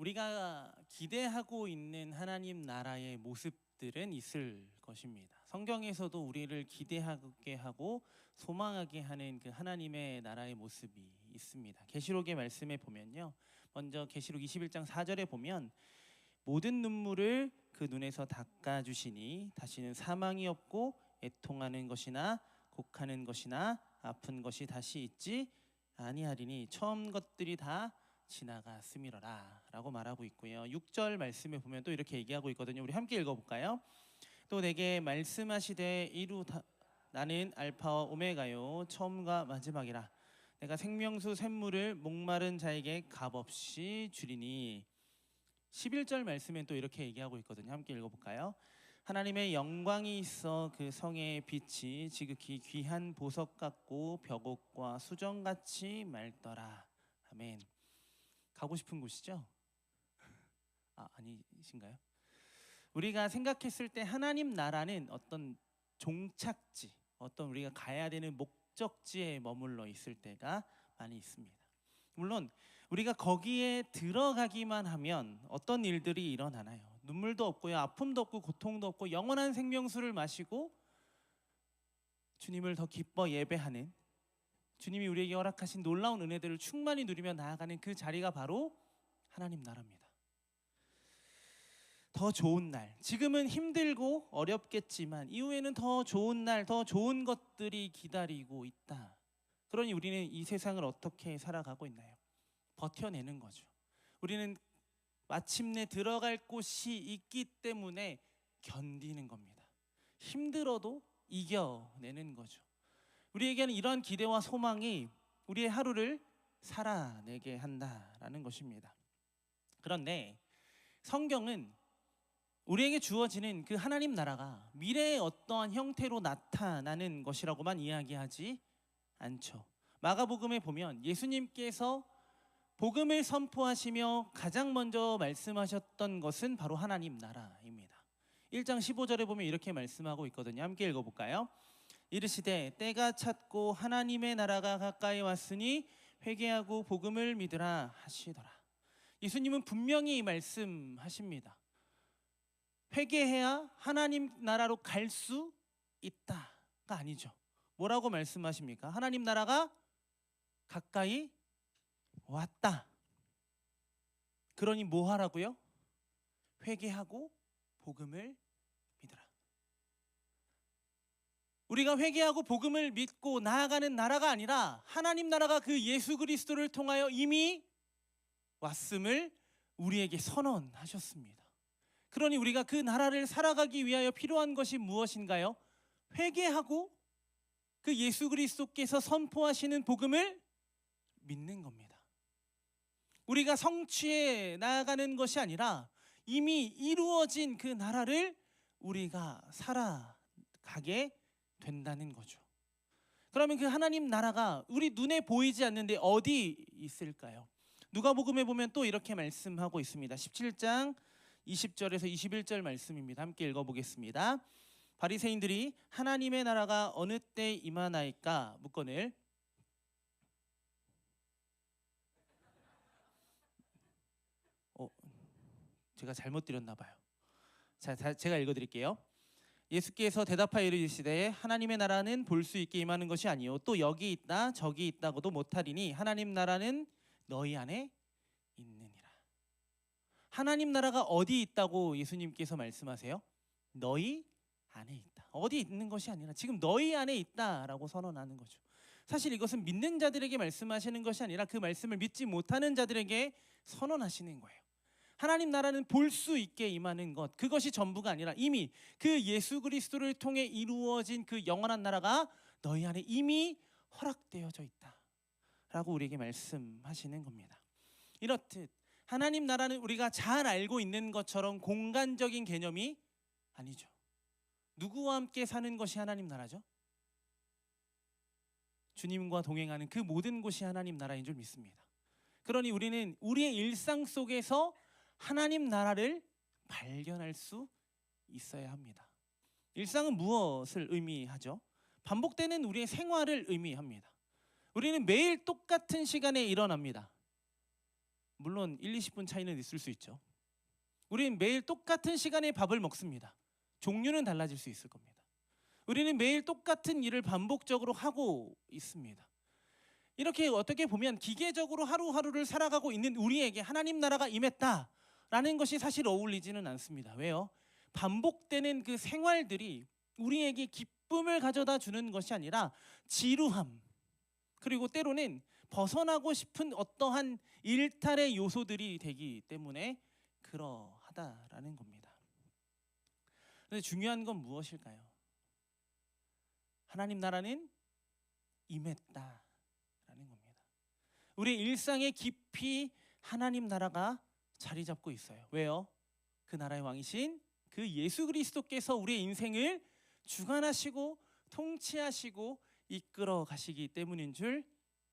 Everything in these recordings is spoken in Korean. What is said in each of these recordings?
우리가 기대하고 있는 하나님 나라의 모습들은 있을 것입니다. 성경에서도 우리를 기대하게 하고 소망하게 하는 그 하나님의 나라의 모습이 있습니다. 계시록의 말씀에 보면요. 먼저 계시록 21장 4절에 보면 모든 눈물을 그 눈에서 닦아 주시니 다시는 사망이 없고 애통하는 것이나 곡하는 것이나 아픈 것이 다시 있지 아니하리니 처음 것들이 다 지나갔음이로라 라고 말하고 있고요. 6절 말씀에 보면 또 이렇게 얘기하고 있거든요. 우리 함께 읽어볼까요? 또 내게 말씀하시되 나는 알파와 오메가요 처음과 마지막이라. 내가 생명수 샘물을 목마른 자에게 값없이 주리니. 11절 말씀엔 또 이렇게 얘기하고 있거든요. 함께 읽어볼까요? 하나님의 영광이 있어 그 성의 빛이 지극히 귀한 보석 같고 벽옥과 수정같이 맑더라. 아멘. 가고 싶은 곳이죠? 아니신가요? 우리가 생각했을 때 하나님 나라는 어떤 종착지, 어떤 우리가 가야 되는 목적지에 머물러 있을 때가 많이 있습니다. 물론 우리가 거기에 들어가기만 하면 어떤 일들이 일어나나요? 눈물도 없고요, 아픔도 없고 고통도 없고 영원한 생명수를 마시고 주님을 더 기뻐 예배하는, 주님이 우리에게 허락하신 놀라운 은혜들을 충만히 누리며 나아가는 그 자리가 바로 하나님 나라입니다. 더 좋은 날, 지금은 힘들고 어렵겠지만 이후에는 더 좋은 날, 더 좋은 것들이 기다리고 있다. 그러니 우리는 이 세상을 어떻게 살아가고 있나요? 버텨내는 거죠. 우리는 마침내 들어갈 곳이 있기 때문에 견디는 겁니다. 힘들어도 이겨내는 거죠. 우리에게는 이런 기대와 소망이 우리의 하루를 살아내게 한다라는 것입니다. 그런데 성경은 우리에게 주어지는 그 하나님 나라가 미래의 어떠한 형태로 나타나는 것이라고만 이야기하지 않죠. 마가복음에 보면 예수님께서 복음을 선포하시며 가장 먼저 말씀하셨던 것은 바로 하나님 나라입니다. 1장 15절에 보면 이렇게 말씀하고 있거든요. 함께 읽어볼까요? 이르시되 때가 찼고 하나님의 나라가 가까이 왔으니 회개하고 복음을 믿으라 하시더라. 예수님은 분명히 말씀하십니다. 회개해야 하나님 나라로 갈 수 있다가 아니죠. 뭐라고 말씀하십니까? 하나님 나라가 가까이 왔다. 그러니 뭐 하라고요? 회개하고 복음을 믿으라. 우리가 회개하고 복음을 믿고 나아가는 나라가 아니라 하나님 나라가 그 예수 그리스도를 통하여 이미 왔음을 우리에게 선언하셨습니다. 그러니 우리가 그 나라를 살아가기 위하여 필요한 것이 무엇인가요? 회개하고 그 예수 그리스도께서 선포하시는 복음을 믿는 겁니다. 우리가 성취해 나아가는 것이 아니라 이미 이루어진 그 나라를 우리가 살아가게 된다는 거죠. 그러면 그 하나님 나라가 우리 눈에 보이지 않는데 어디 있을까요? 누가복음에 보면 또 이렇게 말씀하고 있습니다. 17장 20절에서 21절 말씀입니다. 함께 읽어보겠습니다. 바리새인들이 하나님의 나라가 어느 때 임하나이까 묻거늘 제가 잘못 드렸나 봐요. 자, 제가 읽어드릴게요. 예수께서 대답하여 이르시되 하나님의 나라는 볼 수 있게 임하는 것이 아니요 또 여기 있다 저기 있다고도 못하리니 하나님 나라는 너희 안에 있느니라. 하나님 나라가 어디 있다고 예수님께서 말씀하세요? 너희 안에 있다. 어디 있는 것이 아니라 지금 너희 안에 있다라고 선언하는 거죠. 사실 이것은 믿는 자들에게 말씀하시는 것이 아니라 그 말씀을 믿지 못하는 자들에게 선언하시는 거예요. 하나님 나라는 볼 수 있게 임하는 것, 그것이 전부가 아니라 이미 그 예수 그리스도를 통해 이루어진 그 영원한 나라가 너희 안에 이미 허락되어져 있다 라고 우리에게 말씀하시는 겁니다. 이렇듯 하나님 나라는 우리가 잘 알고 있는 것처럼 공간적인 개념이 아니죠. 누구와 함께 사는 것이 하나님 나라죠? 주님과 동행하는 그 모든 곳이 하나님 나라인 줄 믿습니다. 그러니 우리는 우리의 일상 속에서 하나님 나라를 발견할 수 있어야 합니다. 일상은 무엇을 의미하죠? 반복되는 우리의 생활을 의미합니다. 우리는 매일 똑같은 시간에 일어납니다. 물론 1, 20분 차이는 있을 수 있죠. 우리는 매일 똑같은 시간에 밥을 먹습니다. 종류는 달라질 수 있을 겁니다. 우리는 매일 똑같은 일을 반복적으로 하고 있습니다. 이렇게 어떻게 보면 기계적으로 하루하루를 살아가고 있는 우리에게 하나님 나라가 임했다라는 것이 사실 어울리지는 않습니다. 왜요? 반복되는 그 생활들이 우리에게 기쁨을 가져다 주는 것이 아니라 지루함, 그리고 때로는 벗어나고 싶은 어떠한 일탈의 요소들이 되기 때문에 그러하다라는 겁니다. 그런데 중요한 건 무엇일까요? 하나님 나라는 임했다라는 겁니다. 우리 일상에 깊이 하나님 나라가 자리 잡고 있어요. 왜요? 그 나라의 왕이신 그 예수 그리스도께서 우리의 인생을 주관하시고 통치하시고 이끌어 가시기 때문인 줄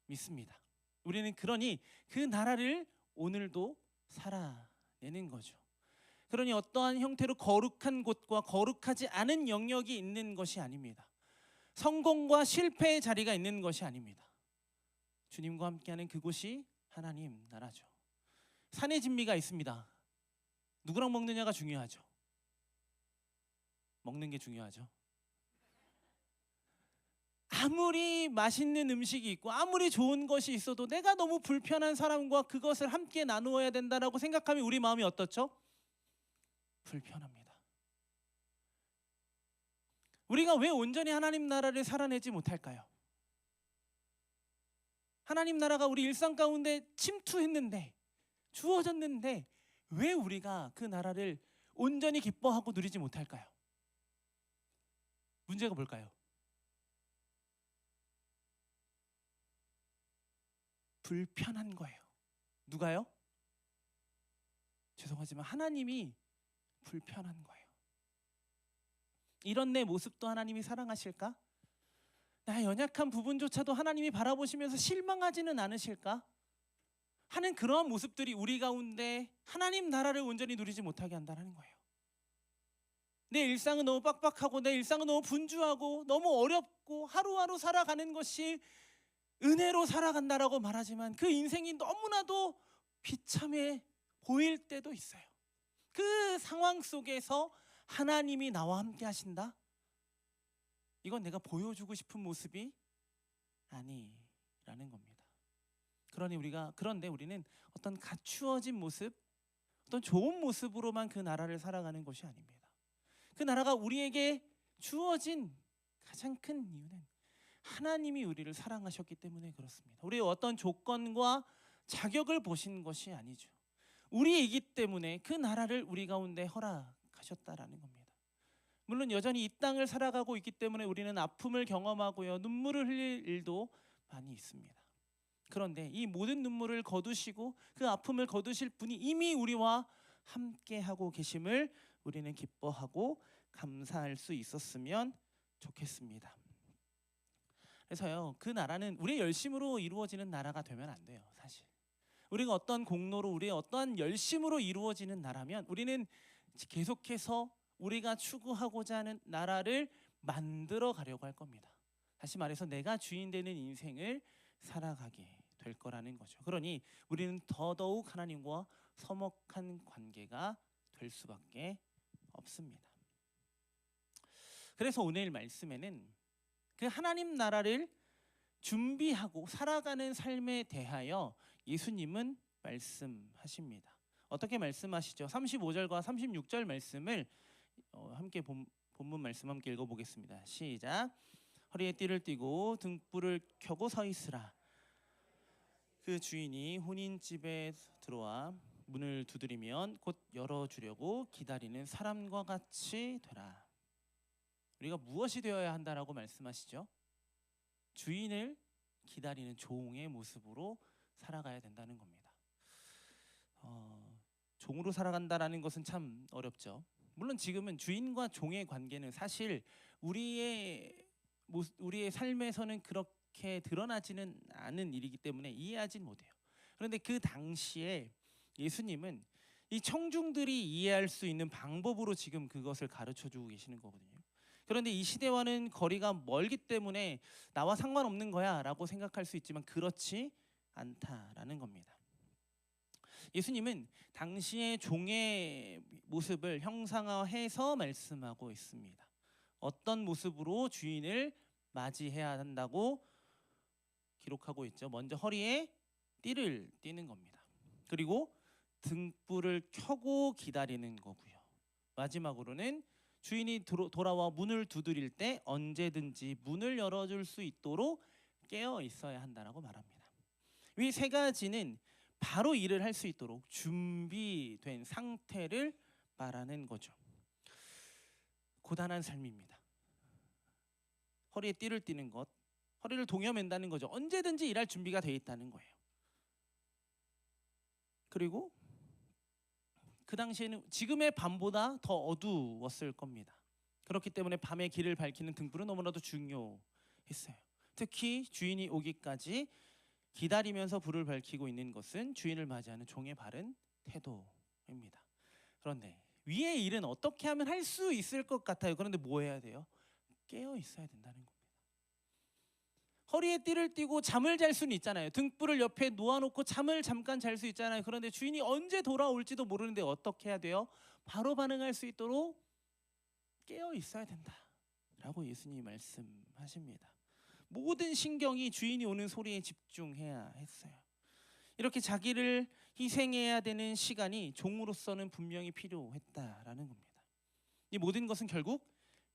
믿습니다. 우리는 그러니 그 나라를 오늘도 살아내는 거죠. 그러니 어떠한 형태로 거룩한 곳과 거룩하지 않은 영역이 있는 것이 아닙니다. 성공과 실패의 자리가 있는 것이 아닙니다. 주님과 함께하는 그곳이 하나님 나라죠. 산의 진미가 있습니다. 누구랑 먹느냐가 중요하죠. 먹는 게 중요하죠. 아무리 맛있는 음식이 있고 아무리 좋은 것이 있어도 내가 너무 불편한 사람과 그것을 함께 나누어야 된다라고 생각하면 우리 마음이 어떻죠? 불편합니다. 우리가 왜 온전히 하나님 나라를 살아내지 못할까요? 하나님 나라가 우리 일상 가운데 침투했는데, 주어졌는데 왜 우리가 그 나라를 온전히 기뻐하고 누리지 못할까요? 문제가 뭘까요? 불편한 거예요. 누가요? 죄송하지만 하나님이 불편한 거예요. 이런 내 모습도 하나님이 사랑하실까? 나의 연약한 부분조차도 하나님이 바라보시면서 실망하지는 않으실까? 하는 그러한 모습들이 우리 가운데 하나님 나라를 온전히 누리지 못하게 한다는 거예요. 내 일상은 너무 빡빡하고 내 일상은 너무 분주하고 너무 어렵고 하루하루 살아가는 것이 은혜로 살아간다라고 말하지만 그 인생이 너무나도 비참해 보일 때도 있어요. 그 상황 속에서 하나님이 나와 함께 하신다? 이건 내가 보여주고 싶은 모습이 아니라는 겁니다. 그런데 우리는 어떤 갖추어진 모습, 어떤 좋은 모습으로만 그 나라를 살아가는 것이 아닙니다. 그 나라가 우리에게 주어진 가장 큰 이유는 하나님이 우리를 사랑하셨기 때문에 그렇습니다. 우리의 어떤 조건과 자격을 보신 것이 아니죠. 우리이기 때문에 그 나라를 우리 가운데 허락하셨다라는 겁니다. 물론 여전히 이 땅을 살아가고 있기 때문에 우리는 아픔을 경험하고요, 눈물을 흘릴 일도 많이 있습니다. 그런데 이 모든 눈물을 거두시고 그 아픔을 거두실 분이 이미 우리와 함께하고 계심을 우리는 기뻐하고 감사할 수 있었으면 좋겠습니다. 그래서요, 그 나라는 우리의 열심으로 이루어지는 나라가 되면 안 돼요. 사실 우리가 어떤 공로로, 우리의 어떠한 열심으로 이루어지는 나라면 우리는 계속해서 우리가 추구하고자 하는 나라를 만들어 가려고 할 겁니다. 다시 말해서 내가 주인 되는 인생을 살아가게 될 거라는 거죠. 그러니 우리는 더더욱 하나님과 서먹한 관계가 될 수밖에 없습니다. 그래서 오늘 말씀에는 그 하나님 나라를 준비하고 살아가는 삶에 대하여 예수님은 말씀하십니다. 어떻게 말씀하시죠? 35절과 36절 말씀을 함께 본문 말씀 함께 읽어보겠습니다. 시작. 허리에 띠를 띠고 등불을 켜고 서 있으라. 그 주인이 혼인집에 들어와 문을 두드리면 곧 열어주려고 기다리는 사람과 같이 되라. 우리가 무엇이 되어야 한다라고 말씀하시죠? 주인을 기다리는 종의 모습으로 살아가야 된다는 겁니다. 종으로 살아간다라는 것은 참 어렵죠. 물론 지금은 주인과 종의 관계는 사실 우리의 삶에서는 그렇게 드러나지는 않은 일이기 때문에 이해하진 못해요. 그런데 그 당시에 예수님은 이 청중들이 이해할 수 있는 방법으로 지금 그것을 가르쳐주고 계시는 거거든요. 그런데 이 시대와는 거리가 멀기 때문에 나와 상관없는 거야 라고 생각할 수 있지만 그렇지 않다라는 겁니다. 예수님은 당시의 종의 모습을 형상화해서 말씀하고 있습니다. 어떤 모습으로 주인을 맞이해야 한다고 기록하고 있죠. 먼저 허리에 띠를 띠는 겁니다. 그리고 등불을 켜고 기다리는 거고요. 마지막으로는 주인이 돌아와 문을 두드릴 때 언제든지 문을 열어줄 수 있도록 깨어 있어야 한다라고 말합니다. 이 세 가지는 바로 일을 할 수 있도록 준비된 상태를 말하는 거죠. 고단한 삶입니다. 허리에 띠를 띠는 것, 허리를 동여맨다는 거죠. 언제든지 일할 준비가 돼 있다는 거예요. 그리고 그 당시에는 지금의 밤보다 더 어두웠을 겁니다. 그렇기 때문에 밤에 길을 밝히는 등불은 너무나도 중요했어요. 특히 주인이 오기까지 기다리면서 불을 밝히고 있는 것은 주인을 맞이하는 종의 바른 태도입니다. 그런데 위의 일은 어떻게 하면 할 수 있을 것 같아요. 그런데 뭐 해야 돼요? 깨어 있어야 된다는 겁니다. 허리에 띠를 띠고 잠을 잘 수는 있잖아요. 등불을 옆에 놓아놓고 잠을 잠깐 잘 수 있잖아요. 그런데 주인이 언제 돌아올지도 모르는데 어떻게 해야 돼요? 바로 반응할 수 있도록 깨어 있어야 된다라고 예수님이 말씀하십니다. 모든 신경이 주인이 오는 소리에 집중해야 했어요. 이렇게 자기를 희생해야 되는 시간이 종으로서는 분명히 필요했다라는 겁니다. 이 모든 것은 결국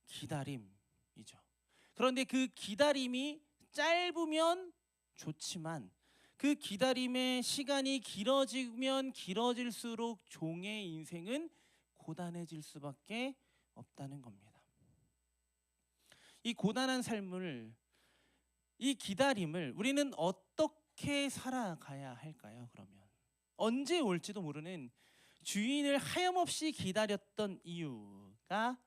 기다림이죠. 그런데 그 기다림이 짧으면 좋지만 그 기다림의 시간이 길어지면 길어질수록 종의 인생은 고단해질 수밖에 없다는 겁니다. 이 고단한 삶을, 이 기다림을 우리는 어떻게 살아가야 할까요? 그러면 언제 올지도 모르는 주인을 하염없이 기다렸던 이유가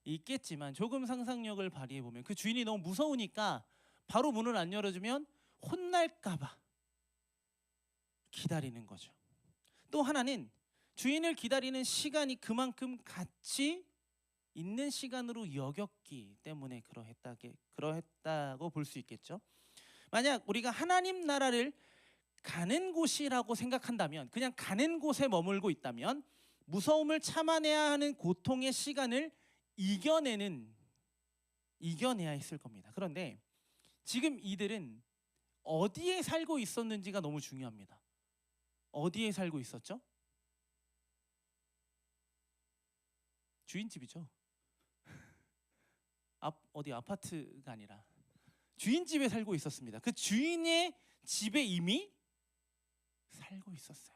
있겠지만 조금 상상력을 발휘해 보면 그 주인이 너무 무서우니까 바로 문을 안 열어주면 혼날까 봐 기다리는 거죠. 또 하나는 주인을 기다리는 시간이 그만큼 가치 있는 시간으로 여겼기 때문에 그러했다고 볼 수 있겠죠. 만약 우리가 하나님 나라를 가는 곳이라고 생각한다면, 그냥 가는 곳에 머물고 있다면 무서움을 참아내야 하는 고통의 시간을 이겨내야 했을 겁니다. 그런데 지금 이들은 어디에 살고 있었는지가 너무 중요합니다. 어디에 살고 있었죠? 주인 집이죠. 어디 아파트가 아니라 주인 집에 살고 있었습니다. 그 주인의 집에 이미 살고 있었어요.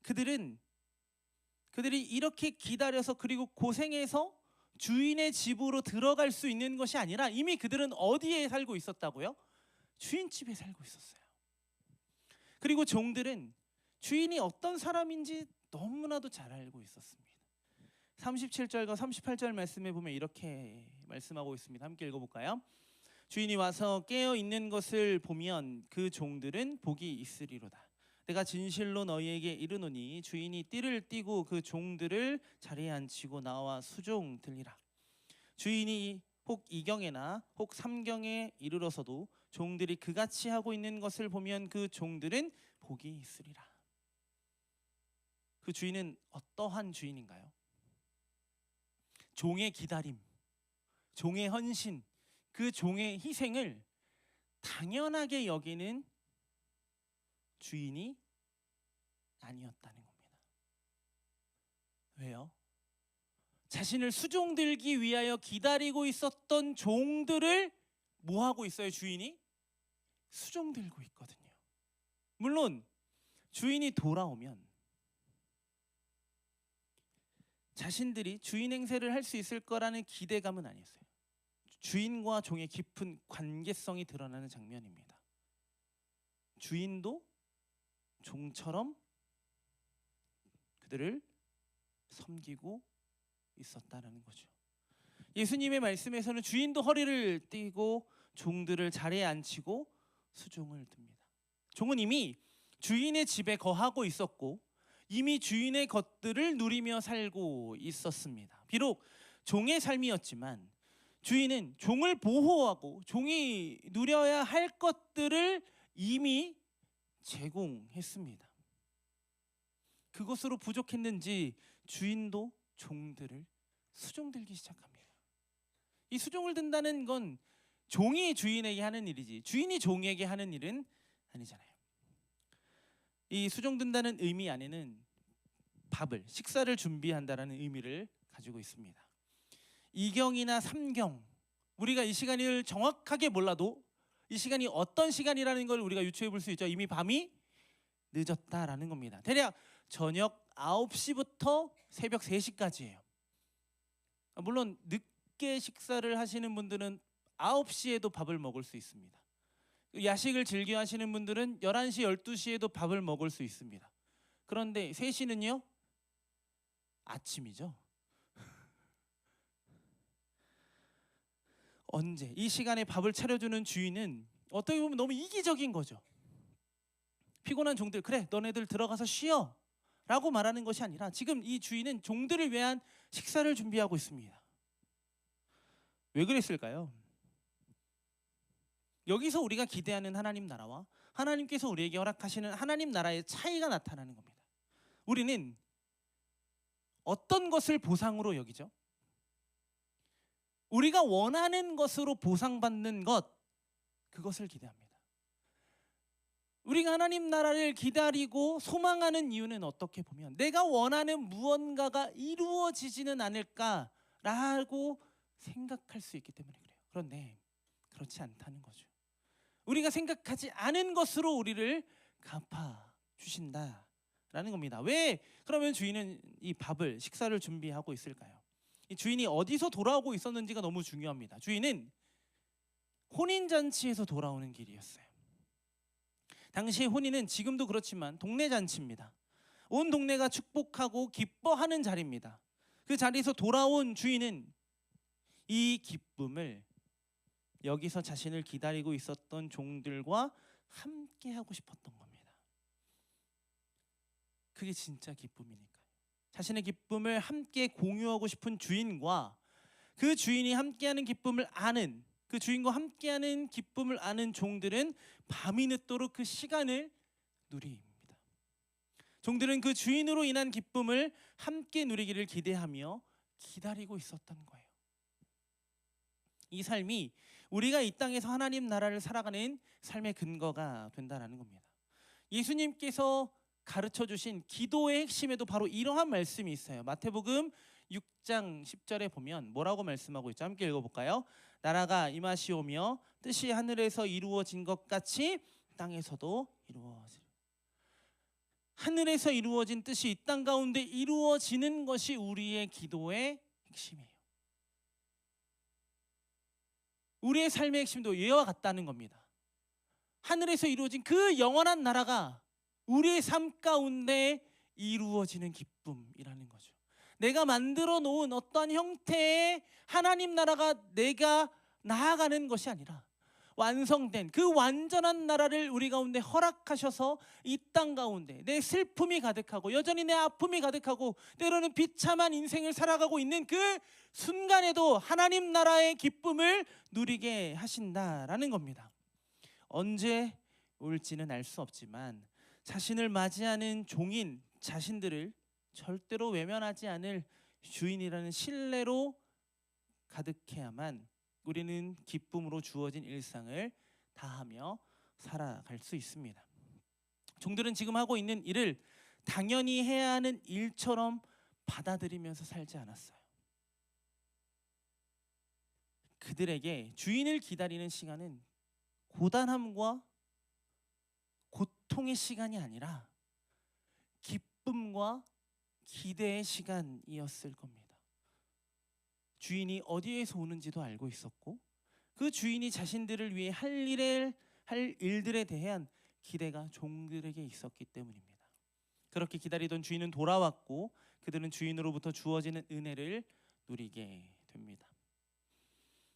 그들이 이렇게 기다려서 그리고 고생해서 주인의 집으로 들어갈 수 있는 것이 아니라 이미 그들은 어디에 살고 있었다고요? 주인 집에 살고 있었어요. 그리고 종들은 주인이 어떤 사람인지 너무나도 잘 알고 있었습니다. 37절과 38절 말씀에 보면 이렇게 말씀하고 있습니다. 함께 읽어볼까요? 주인이 와서 깨어 있는 것을 보면 그 종들은 복이 있으리로다. 내가 진실로 너희에게 이르노니 주인이 띠를 띠고 그 종들을 자리에 앉히고 나와 수종 들리라. 주인이 혹 2경에나 혹 3경에 이르러서도 종들이 그같이 하고 있는 것을 보면 그 종들은 복이 있으리라. 그 주인은 어떠한 주인인가요? 종의 기다림, 종의 헌신, 그 종의 희생을 당연하게 여기는 주인이 아니었다는 겁니다. 왜요? 자신을 수종들기 위하여 기다리고 있었던 종들을 뭐 하고 있어요? 주인이 수종들고 있거든요. 물론 주인이 돌아오면 자신들이 주인 행세를 할 수 있을 거라는 기대감은 아니었어요. 주인과 종의 깊은 관계성이 드러나는 장면입니다. 주인도 종처럼 그들을 섬기고 있었다는 거죠. 예수님의 말씀에서는 주인도 허리를 띠고 종들을 자리에 앉히고 수종을 듭니다. 종은 이미 주인의 집에 거하고 있었고 이미 주인의 것들을 누리며 살고 있었습니다. 비록 종의 삶이었지만 주인은 종을 보호하고 종이 누려야 할 것들을 이미 제공했습니다. 그것으로 부족했는지 주인도 종들을 수종들기 시작합니다. 이 수종을 든다는 건 종이 주인에게 하는 일이지 주인이 종에게 하는 일은 아니잖아요. 이 수종든다는 의미 안에는 밥을, 식사를 준비한다라는 의미를 가지고 있습니다. 2경이나 3경, 우리가 이 시간을 정확하게 몰라도 이 시간이 어떤 시간이라는 걸 우리가 유추해 볼 수 있죠. 이미 밤이 늦었다라는 겁니다. 대략 저녁 9시부터 새벽 3시까지예요. 물론 늦게 식사를 하시는 분들은 9시에도 밥을 먹을 수 있습니다. 야식을 즐겨 하시는 분들은 11시, 12시에도 밥을 먹을 수 있습니다. 그런데 3시는요? 아침이죠. 언제? 이 시간에 밥을 차려주는 주인은 어떻게 보면 너무 이기적인 거죠. 피곤한 종들, 그래 너네들 들어가서 쉬어 라고 말하는 것이 아니라 지금 이 주인은 종들을 위한 식사를 준비하고 있습니다. 왜 그랬을까요? 여기서 우리가 기대하는 하나님 나라와 하나님께서 우리에게 허락하시는 하나님 나라의 차이가 나타나는 겁니다. 우리는 어떤 것을 보상으로 여기죠? 우리가 원하는 것으로 보상받는 것, 그것을 기대합니다. 우리가 하나님 나라를 기다리고 소망하는 이유는 어떻게 보면 내가 원하는 무언가가 이루어지지는 않을까라고 생각할 수 있기 때문에 그래요. 그런데 그렇지 않다는 거죠. 우리가 생각하지 않은 것으로 우리를 갚아주신다라는 겁니다. 왜 그러면 주인은 이 밥을, 식사를 준비하고 있을까요? 이 주인이 어디서 돌아오고 있었는지가 너무 중요합니다. 주인은 혼인잔치에서 돌아오는 길이었어요. 당시의 혼인은 지금도 그렇지만 동네 잔치입니다. 온 동네가 축복하고 기뻐하는 자리입니다. 그 자리에서 돌아온 주인은 이 기쁨을 여기서 자신을 기다리고 있었던 종들과 함께 하고 싶었던 겁니다. 그게 진짜 기쁨이니까요. 자신의 기쁨을 함께 공유하고 싶은 주인과 그 주인이 함께하는 기쁨을 아는, 그 주인과 함께하는 기쁨을 아는 종들은 밤이 늦도록 그 시간을 누립니다. 종들은 그 주인으로 인한 기쁨을 함께 누리기를 기대하며 기다리고 있었던 거예요. 이 삶이 우리가 이 땅에서 하나님 나라를 살아가는 삶의 근거가 된다는 겁니다. 예수님께서 가르쳐 주신 기도의 핵심에도 바로 이러한 말씀이 있어요. 마태복음 6장 10절에 보면 뭐라고 말씀하고 있죠? 함께 읽어볼까요? 나라가 임하시오며 뜻이 하늘에서 이루어진 것 같이 땅에서도 이루어지리. 하늘에서 이루어진 뜻이 이 땅 가운데 이루어지는 것이 우리의 기도의 핵심이에요. 우리의 삶의 핵심도 이와 같다는 겁니다. 하늘에서 이루어진 그 영원한 나라가 우리의 삶 가운데 이루어지는 기쁨이라는 거죠. 내가 만들어 놓은 어떠한 형태의 하나님 나라가 내가 나아가는 것이 아니라 완성된 그 완전한 나라를 우리 가운데 허락하셔서 이 땅 가운데 내 슬픔이 가득하고 여전히 내 아픔이 가득하고 때로는 비참한 인생을 살아가고 있는 그 순간에도 하나님 나라의 기쁨을 누리게 하신다라는 겁니다. 언제 올지는 알 수 없지만 자신을 맞이하는 종인 자신들을 절대로 외면하지 않을 주인이라는 신뢰로 가득해야만 우리는 기쁨으로 주어진 일상을 다하며 살아갈 수 있습니다. 종들은 지금 하고 있는 일을 당연히 해야 하는 일처럼 받아들이면서 살지 않았어요. 그들에게 주인을 기다리는 시간은 고단함과 고통의 시간이 아니라 기쁨과 기대의 시간이었을 겁니다. 주인이 어디에서 오는지도 알고 있었고 그 주인이 자신들을 위해 할 일들에 대한 기대가 종들에게 있었기 때문입니다. 그렇게 기다리던 주인은 돌아왔고 그들은 주인으로부터 주어지는 은혜를 누리게 됩니다.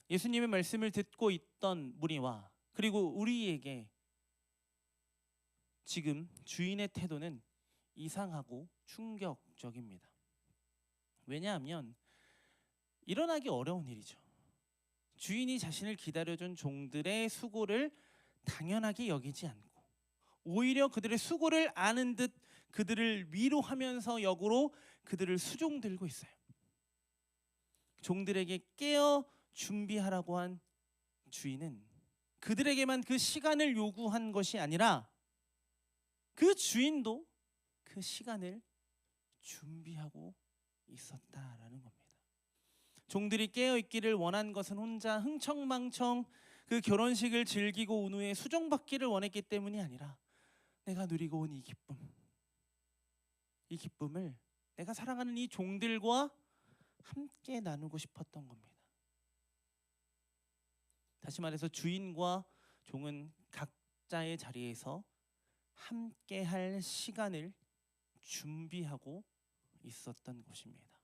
예수님의 말씀을 듣고 있던 무리와 그리고 우리에게 지금 주인의 태도는 이상하고 충격적입니다. 왜냐하면 일어나기 어려운 일이죠. 주인이 자신을 기다려준 종들의 수고를 당연하게 여기지 않고 오히려 그들의 수고를 아는 듯 그들을 위로하면서 역으로 그들을 수종들고 있어요. 종들에게 깨어 준비하라고 한 주인은 그들에게만 그 시간을 요구한 것이 아니라 그 주인도 그 시간을 준비하고 있었다라는 겁니다. 종들이 깨어있기를 원한 것은 혼자 흥청망청 그 결혼식을 즐기고 온 후에 수정받기를 원했기 때문이 아니라 내가 누리고 온 이 기쁨을 내가 사랑하는 이 종들과 함께 나누고 싶었던 겁니다. 다시 말해서 주인과 종은 각자의 자리에서 함께 할 시간을 준비하고 있었던 것입니다.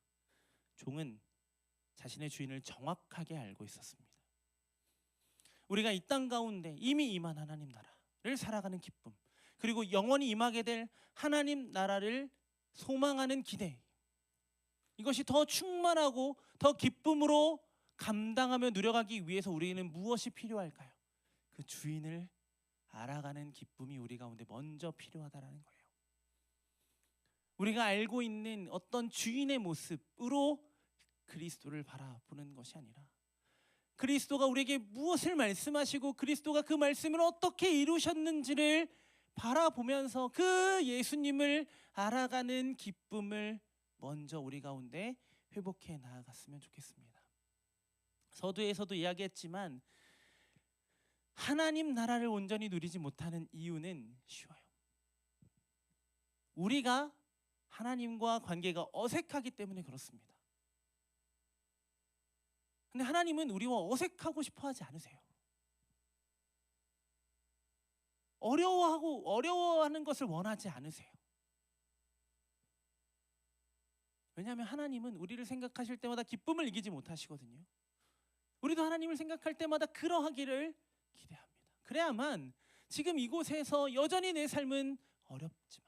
종은 자신의 주인을 정확하게 알고 있었습니다. 우리가 이 땅 가운데 이미 임한 하나님 나라를 살아가는 기쁨, 그리고 영원히 임하게 될 하나님 나라를 소망하는 기대, 이것이 더 충만하고 더 기쁨으로 감당하며 누려가기 위해서 우리는 무엇이 필요할까요? 그 주인을 알아가는 기쁨이 우리 가운데 먼저 필요하다라는 거예요. 우리가 알고 있는 어떤 주인의 모습으로 그리스도를 바라보는 것이 아니라 그리스도가 우리에게 무엇을 말씀하시고 그리스도가 그 말씀을 어떻게 이루셨는지를 바라보면서 그 예수님을 알아가는 기쁨을 먼저 우리 가운데 회복해 나아갔으면 좋겠습니다. 서두에서도 이야기했지만 하나님 나라를 온전히 누리지 못하는 이유는 쉬워요. 우리가 하나님과 관계가 어색하기 때문에 그렇습니다. 근데 하나님은 우리와 어색하고 싶어 하지 않으세요. 어려워하는 것을 원하지 않으세요. 왜냐하면 하나님은 우리를 생각하실 때마다 기쁨을 이기지 못하시거든요. 우리도 하나님을 생각할 때마다 그러하기를 기대합니다. 그래야만 지금 이곳에서 여전히 내 삶은 어렵지만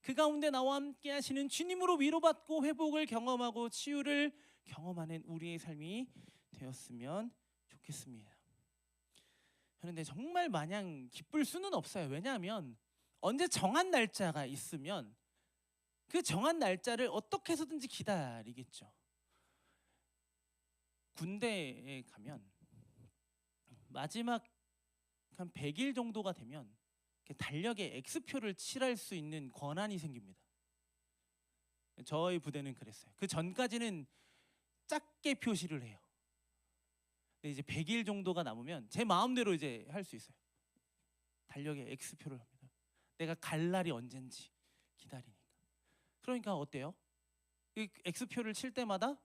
그 가운데 나와 함께 하시는 주님으로 위로받고 회복을 경험하고 치유를 경험하는 우리의 삶이 되었으면 좋겠습니다. 그런데 정말 마냥 기쁠 수는 없어요. 왜냐하면 언제 정한 날짜가 있으면 그 정한 날짜를 어떻게 해서든지 기다리겠죠. 군대에 가면 마지막 한 100일 정도가 되면 달력에 X표를 칠할 수 있는 권한이 생깁니다. 저희 부대는 그랬어요. 그 전까지는 작게 표시를 해요. 근데 이제 100일 정도가 남으면 제 마음대로 이제 할 수 있어요. 달력에 X표를 합니다. 내가 갈 날이 언젠지 기다리니까. 그러니까 어때요? 이 X표를 칠 때마다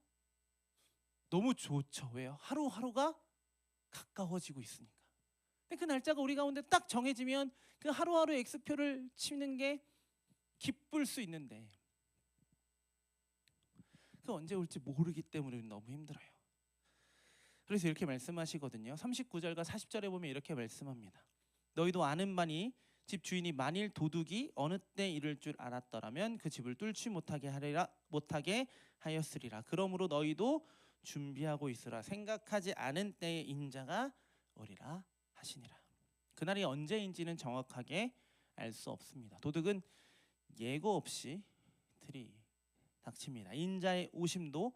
너무 좋죠. 왜요? 하루하루가 가까워지고 있으니까. 근데 그 날짜가 우리 가운데 딱 정해지면 그 하루하루 X표를 치는 게 기쁠 수 있는데 그 언제 올지 모르기 때문에 너무 힘들어요. 그래서 이렇게 말씀하시거든요. 39절과 40절에 보면 이렇게 말씀합니다. 너희도 아는 바니 집 주인이 만일 도둑이 어느 때 이를 줄 알았더라면 그 집을 뚫지 못하게 하였으리라. 그러므로 너희도 준비하고 있으라. 생각하지 않은 때에 인자가 오리라 하시니라. 그날이 언제인지는 정확하게 알 수 없습니다. 도둑은 예고 없이 들이닥칩니다. 인자의 오심도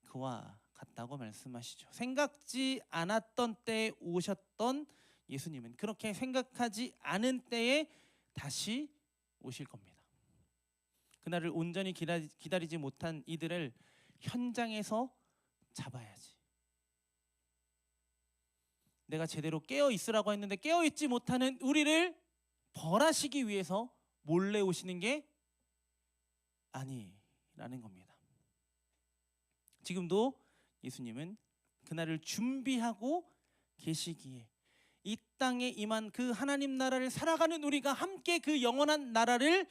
그와 같다고 말씀하시죠. 생각지 않았던 때에 오셨던 예수님은 그렇게 생각하지 않은 때에 다시 오실 겁니다. 그날을 온전히 기다리지 못한 이들을 현장에서 잡아야지. 내가 제대로 깨어 있으라고 했는데 깨어 있지 못하는 우리를 벌하시기 위해서 몰래 오시는 게 아니라는 겁니다. 지금도 예수님은 그날을 준비하고 계시기에 이 땅에 임한 그 하나님 나라를 살아가는 우리가 함께 그 영원한 나라를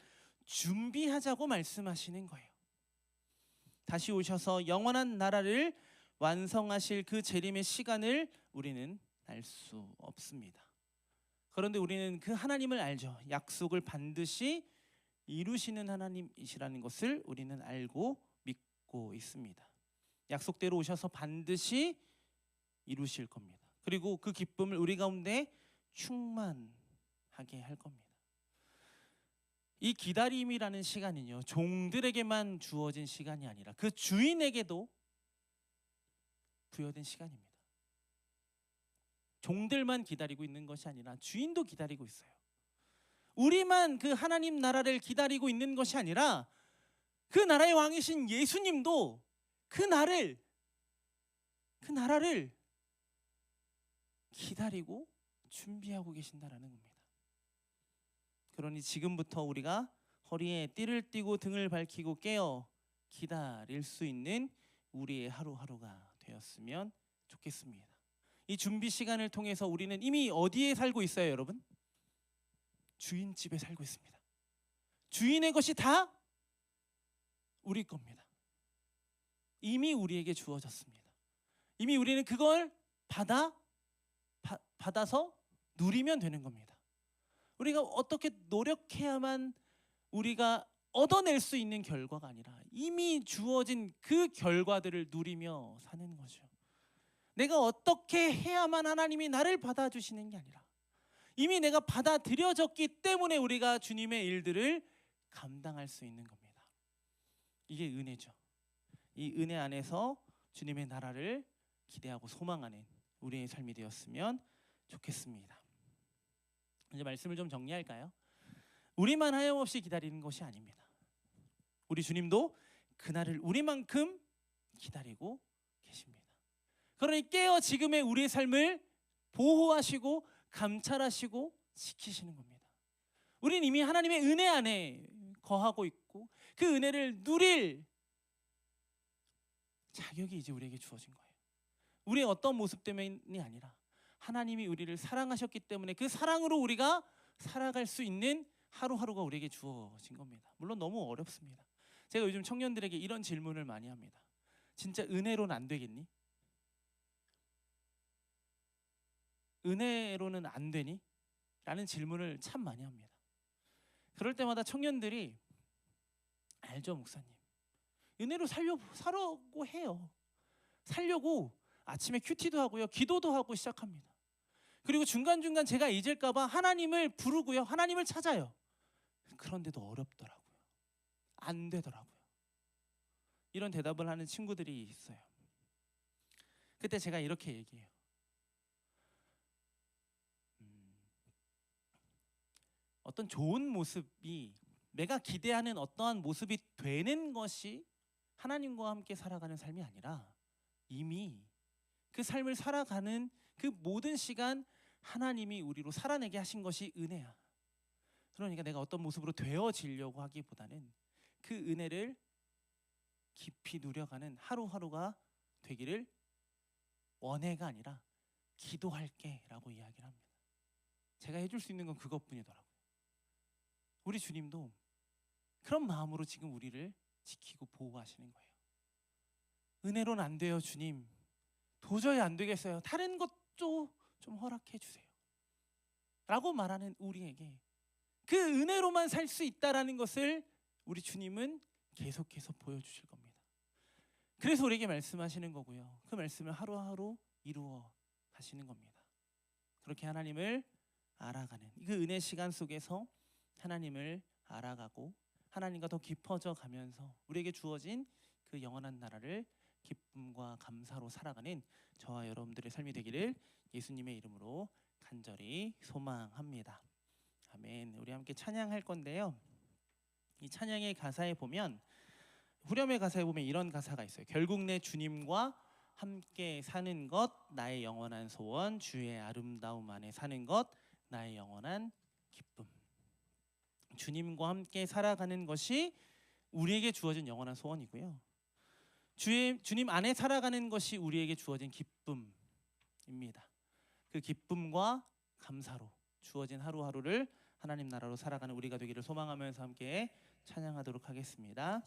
준비하자고 말씀하시는 거예요. 다시 오셔서 영원한 나라를 완성하실 그 재림의 시간을 우리는 알 수 없습니다. 그런데 우리는 그 하나님을 알죠. 약속을 반드시 이루시는 하나님이시라는 것을 우리는 알고 믿고 있습니다. 약속대로 오셔서 반드시 이루실 겁니다. 그리고 그 기쁨을 우리 가운데 충만하게 할 겁니다. 이 기다림이라는 시간은요, 종들에게만 주어진 시간이 아니라 그 주인에게도 부여된 시간입니다. 종들만 기다리고 있는 것이 아니라 주인도 기다리고 있어요. 우리만 그 하나님 나라를 기다리고 있는 것이 아니라 그 나라의 왕이신 예수님도 그 나라를 기다리고 준비하고 계신다라는 겁니다. 그러니 지금부터 우리가 허리에 띠를 띠고 등을 밝히고 깨어 기다릴 수 있는 우리의 하루하루가 되었으면 좋겠습니다. 이 준비 시간을 통해서 우리는 이미 어디에 살고 있어요, 여러분? 주인 집에 살고 있습니다. 주인의 것이 다 우리 겁니다. 이미 우리에게 주어졌습니다. 이미 우리는 그걸 받아서 누리면 되는 겁니다. 우리가 어떻게 노력해야만 우리가 얻어낼 수 있는 결과가 아니라 이미 주어진 그 결과들을 누리며 사는 거죠. 내가 어떻게 해야만 하나님이 나를 받아주시는 게 아니라 이미 내가 받아들여졌기 때문에 우리가 주님의 일들을 감당할 수 있는 겁니다. 이게 은혜죠. 이 은혜 안에서 주님의 나라를 기대하고 소망하는 우리의 삶이 되었으면 좋겠습니다. 이제 말씀을 좀 정리할까요? 우리만 하염없이 기다리는 것이 아닙니다. 우리 주님도 그날을 우리만큼 기다리고 계십니다. 그러니 깨어 지금의 우리의 삶을 보호하시고 감찰하시고 지키시는 겁니다. 우리는 이미 하나님의 은혜 안에 거하고 있고 그 은혜를 누릴 자격이 이제 우리에게 주어진 거예요. 우리의 어떤 모습 때문이 아니라 하나님이 우리를 사랑하셨기 때문에 그 사랑으로 우리가 살아갈 수 있는 하루하루가 우리에게 주어진 겁니다. 물론 너무 어렵습니다. 제가 요즘 청년들에게 이런 질문을 많이 합니다. 진짜 은혜로는 안 되겠니? 은혜로는 안 되니? 라는 질문을 참 많이 합니다. 그럴 때마다 청년들이 알죠, 목사님. 은혜로 살려고 해요. 살려고 아침에 큐티도 하고요. 기도도 하고 시작합니다. 그리고 중간중간 제가 잊을까 봐 하나님을 부르고요. 하나님을 찾아요. 그런데도 어렵더라고요. 안 되더라고요. 이런 대답을 하는 친구들이 있어요. 그때 제가 이렇게 얘기해요. 어떤 좋은 모습이 내가 기대하는 어떠한 모습이 되는 것이 하나님과 함께 살아가는 삶이 아니라 이미 그 삶을 살아가는 그 모든 시간 하나님이 우리로 살아내게 하신 것이 은혜야. 그러니까 내가 어떤 모습으로 되어지려고 하기보다는 그 은혜를 깊이 누려가는 하루하루가 되기를 원해가 아니라 기도할게 라고 이야기를 합니다. 제가 해줄 수 있는 건 그것뿐이더라고요. 우리 주님도 그런 마음으로 지금 우리를 지키고 보호하시는 거예요. 은혜로는 안 돼요, 주님. 도저히 안 되겠어요. 다른 것도 좀 허락해 주세요. 라고 말하는 우리에게 그 은혜로만 살 수 있다라는 것을 우리 주님은 계속해서 보여주실 겁니다. 그래서 우리에게 말씀하시는 거고요. 그 말씀을 하루하루 이루어 가시는 겁니다. 그렇게 하나님을 알아가는 그 은혜 시간 속에서 하나님을 알아가고 하나님과 더 깊어져 가면서 우리에게 주어진 그 영원한 나라를 기쁨과 감사로 살아가는 저와 여러분들의 삶이 되기를 예수님의 이름으로 간절히 소망합니다. 아멘. 우리 함께 찬양할 건데요. 이 찬양의 가사에 보면 후렴의 가사에 보면 이런 가사가 있어요. 결국 내 주님과 함께 사는 것 나의 영원한 소원, 주의 아름다움 안에 사는 것 나의 영원한 기쁨. 주님과 함께 살아가는 것이 우리에게 주어진 영원한 소원이고요. 주님 안에 살아가는 것이 우리에게 주어진 기쁨입니다. 그 기쁨과 감사로 주어진 하루하루를 하나님 나라로 살아가는 우리가 되기를 소망하면서 함께 찬양하도록 하겠습니다.